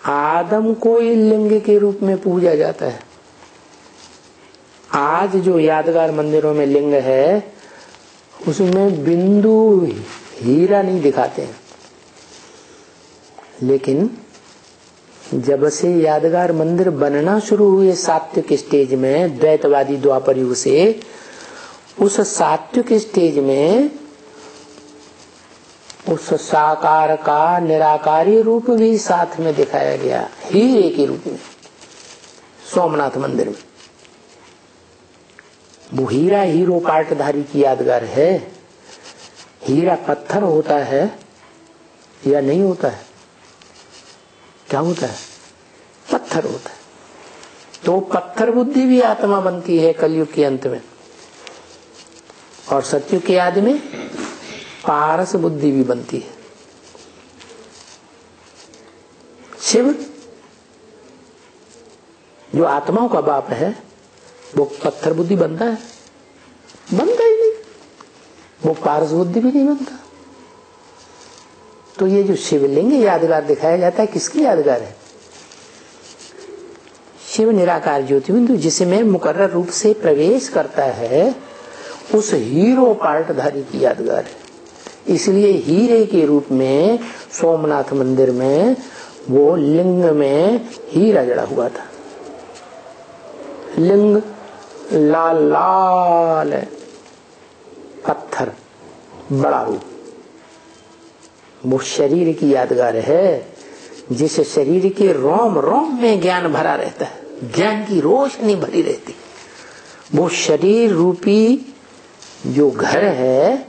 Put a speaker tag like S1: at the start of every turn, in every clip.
S1: आदम को ही लिंग के रूप में पूजा जाता है। आज जो यादगार मंदिरों में लिंग है उसमें बिंदु हीरा नहीं दिखाते हैं, लेकिन जब से यादगार मंदिर बनना शुरू हुए सात्विक स्टेज में, द्वैतवादी द्वापर युग से, उस सात्विक स्टेज में उस साकार का निराकारी रूप भी साथ में दिखाया गया, हीरे के रूप में। सोमनाथ मंदिर में वो हीरा हीरो पाटधारी की यादगार है। हीरा पत्थर होता है या नहीं होता है? क्या होता है? पत्थर होता है। तो पत्थर बुद्धि भी आत्मा बनती है कलयुग के अंत में, और सतयुग के आदि में पारस बुद्धि भी बनती है। शिव जो आत्माओं का बाप है वो पत्थर बुद्धि बनता है? बनता ही नहीं। वो पारस बुद्धि भी नहीं बनता। तो ये जो शिवलिंग यादगार दिखाया जाता है, किसकी यादगार है? शिव निराकार ज्योति बिंदु जिसमें मुकर्रर रूप से प्रवेश करता है, उस हीरो पार्टधारी की यादगार है। इसलिए हीरे के रूप में सोमनाथ मंदिर में वो लिंग में हीरा जड़ा हुआ था। लिंग लाल लाल है, पत्थर बड़ा रूप। वो शरीर की यादगार है, जिस शरीर के रोम रोम में ज्ञान भरा रहता है, ज्ञान की रोशनी भरी रहती। वो शरीर रूपी जो घर है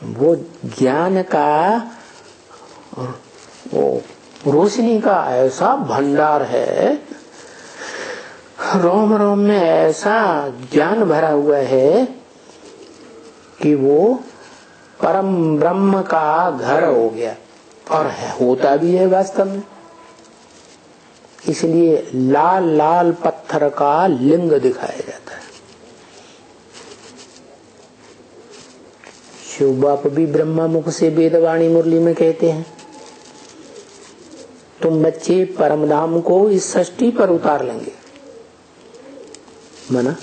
S1: वो ज्ञान का, वो रोशनी का ऐसा भंडार है, रोम रोम में ऐसा ज्ञान भरा हुआ है कि वो परम ब्रह्म का घर हो गया, और होता भी है वास्तव में। इसलिए लाल लाल पत्थर का लिंग दिखाया जाता है। शिव बाप भी ब्रह्मा मुख से वेदवाणी मुरली में कहते हैं, तुम बच्चे परम धाम को इस सृष्टि पर उतार लेंगे। माना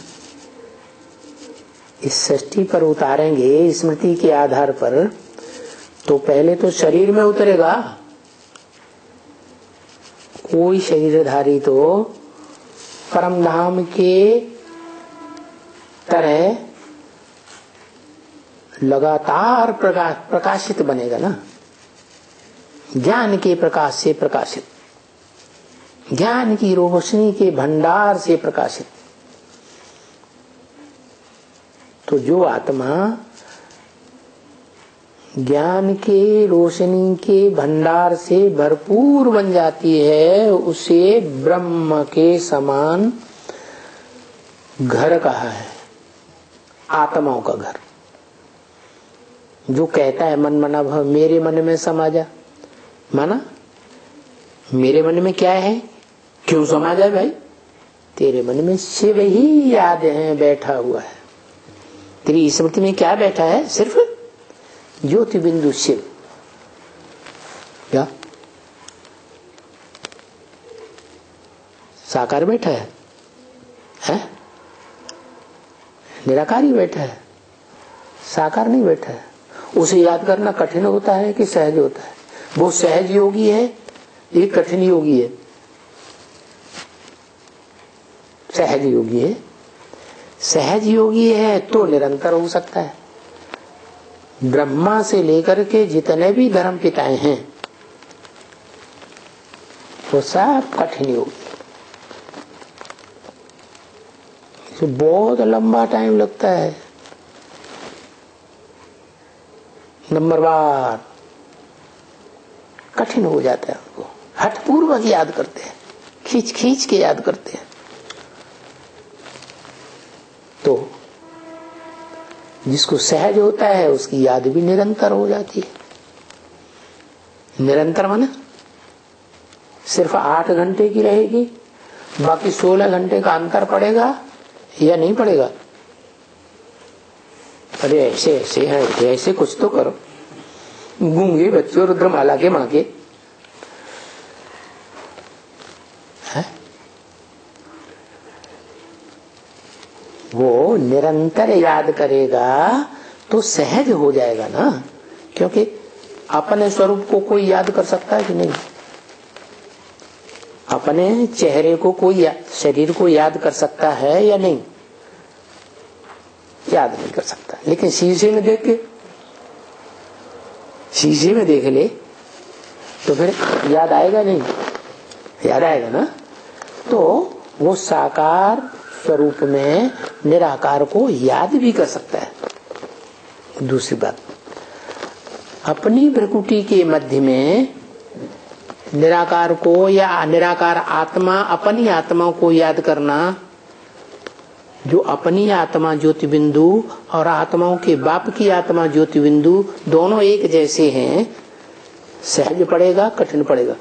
S1: इस सृष्टि पर उतारेंगे स्मृति के आधार पर, तो पहले तो शरीर में उतरेगा। कोई शरीरधारी तो परम धाम के तरह लगातार प्रकाशित बनेगा ना, ज्ञान के प्रकाश से प्रकाशित, ज्ञान की रोशनी के भंडार से प्रकाशित। तो जो आत्मा ज्ञान के रोशनी के भंडार से भरपूर बन जाती है, उसे ब्रह्म के समान घर कहा है, आत्माओं का घर। जो कहता है मन मना भव, मेरे मन में समा जा। माना मेरे मन में क्या है, क्यों समा जाए भाई? तेरे मन में शिव ही याद है, बैठा हुआ है। तेरी स्मृति में क्या बैठा है? सिर्फ ज्योति बिंदु शिव। क्या साकार बैठा है? निराकारी बैठा है, साकार नहीं बैठा है। उसे याद करना कठिन होता है कि सहज होता है? वो सहज योगी है, ये कठिन योगी है। सहज योगी है। सहज योगी है तो निरंतर हो सकता है। ब्रह्मा से लेकर के जितने भी धर्म पिताएं हैं वो सब कठिन योगी। इसे बहुत लंबा टाइम लगता है। नंबर बार कठिन हो जाता है उनको, हठपूर्वक याद करते हैं, खींच खींच के याद करते हैं। तो जिसको सहज होता है उसकी याद भी निरंतर हो जाती है। निरंतर माना सिर्फ 8 घंटे की रहेगी, बाकी 16 घंटे का अंतर पड़ेगा या नहीं पड़ेगा? अरे ऐसे ऐसे हैं, ऐसे कुछ तो करो। गूंगे बच्चों रुद्रमाला के माँ के वो निरंतर याद करेगा तो सहज हो जाएगा ना, क्योंकि अपने स्वरूप को कोई याद कर सकता है कि नहीं? अपने चेहरे को कोई शरीर को याद कर सकता है या नहीं? याद नहीं कर सकता। लेकिन शीशे में देख के, शीशे में देख ले तो फिर याद आएगा नहीं? याद आएगा ना। तो वो साकार स्वरूप में निराकार को याद भी कर सकता है। दूसरी बात, अपनी प्रकृति के मध्य में निराकार को या निराकार आत्मा, अपनी आत्मा को याद करना, जो अपनी आत्मा ज्योति बिंदु और आत्माओं के बाप की आत्मा ज्योति बिंदु दोनों एक जैसे हैं, सहज पड़ेगा कठिन पड़ेगा?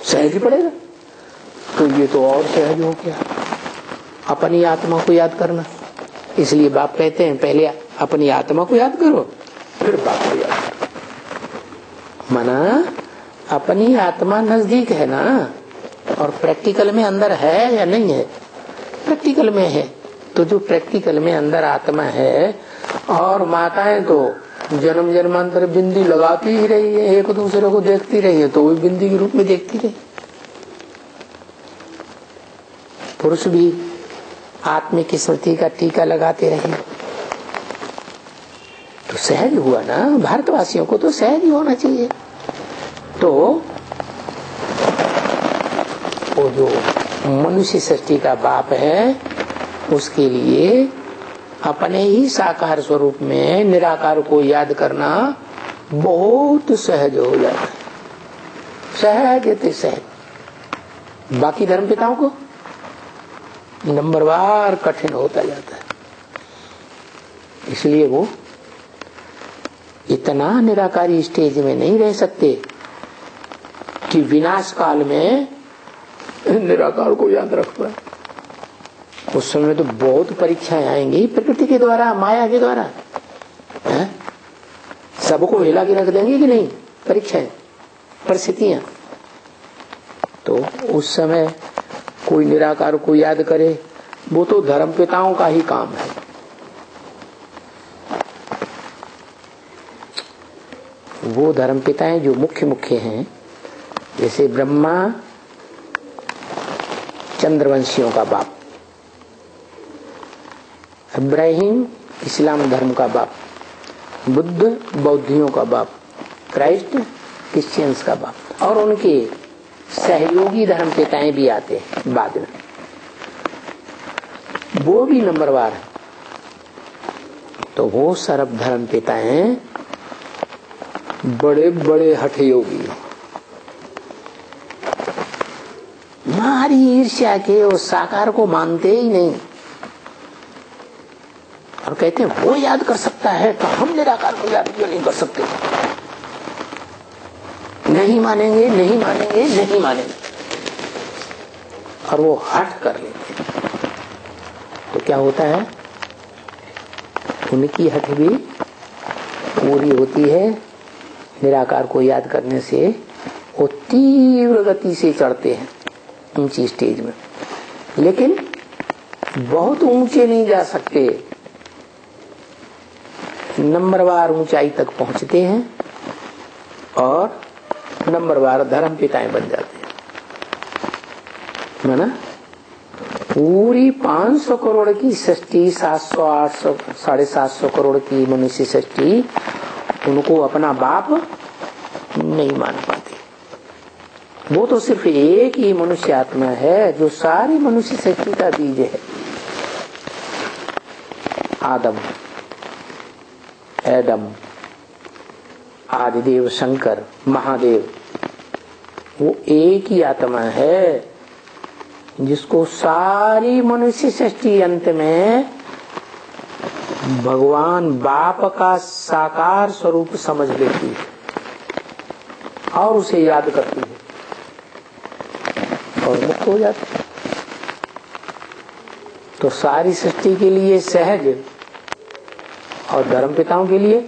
S1: सहज पड़ेगा। तो ये तो और सहज हो गया, अपनी आत्मा को याद करना। इसलिए बाप कहते हैं पहले अपनी आत्मा को याद करो फिर बाप को याद करो। माना अपनी आत्मा नजदीक है ना, और प्रैक्टिकल में अंदर है या नहीं है? प्रैक्टिकल में है। तो जो प्रैक्टिकल में अंदर आत्मा है, और माताएं तो जन्म जन्मांतर बिंदी लगाती ही रही है, एक दूसरे को देखती रही है तो वो बिंदी के रूप में देखती रही। पुरुष भी आत्मिक स्मृति का टीका लगाते रहे, तो सहज हुआ ना। भारतवासियों को तो सहज ही होना चाहिए। तो वो जो मनुष्य सृष्टि का बाप है, उसके लिए अपने ही साकार स्वरूप में निराकार को याद करना बहुत सहज हो जाता है। सहज सहज। बाकी धर्म पिताओं को नंबरवार कठिन होता जाता है। इसलिए वो इतना निराकारी स्टेज में नहीं रह सकते कि विनाश काल में निराकार को याद रख पाए। उस समय तो बहुत परीक्षाएं आएंगी प्रकृति के द्वारा, माया के द्वारा। सबको हिला के रख देंगे कि नहीं परीक्षाएं, परिस्थितियां। तो उस समय कोई निराकार को याद करे, वो तो धर्म पिताओं का ही काम है। वो धर्म पिताएं जो मुख्य मुख्य हैं, जैसे ब्रह्मा चंद्रवंशियों का बाप, इब्राहिम इस्लाम धर्म का बाप, बुद्ध बौद्धियों का बाप, क्राइस्ट क्रिश्चियंस का बाप, और उनके सहयोगी धर्म पिताएं भी आते हैं बाद में, वो भी नंबरवार है। तो वो सर्व धर्म पिताएं बड़े बड़े हठयोगी, मारी ईर्ष्या के उस साकार को मानते ही नहीं, और कहते हैं वो याद कर सकता है तो हम निराकार को याद क्यों नहीं कर सकते? नहीं मानेंगे नहीं मानेंगे नहीं मानेंगे, और वो हट कर लेते हैं। तो क्या होता है, उनकी हट भी पूरी होती है। निराकार को याद करने से वो तीव्र गति से चढ़ते हैं ऊंची स्टेज में, लेकिन बहुत ऊंचे नहीं जा सकते, नंबरवार ऊंचाई तक पहुंचते हैं और नंबरवार धर्म पिताएं बन जाते हैं। माना पूरी 500 करोड़ की सृष्टि, 700 800 750 करोड़ की मनुष्य सृष्टि, उनको अपना बाप नहीं मान पाते। वो तो सिर्फ एक ही मनुष्य आत्मा है जो सारी मनुष्य सृष्टि का बीज है। आदम, एडम, आदिदेव, शंकर, महादेव, वो एक ही आत्मा है जिसको सारी मनुष्य सृष्टि अंत में भगवान बाप का साकार स्वरूप समझ लेती है और उसे याद करती है और मुक्त हो जाती है। तो सारी सृष्टि के लिए सहज और धर्म पिताओं के लिए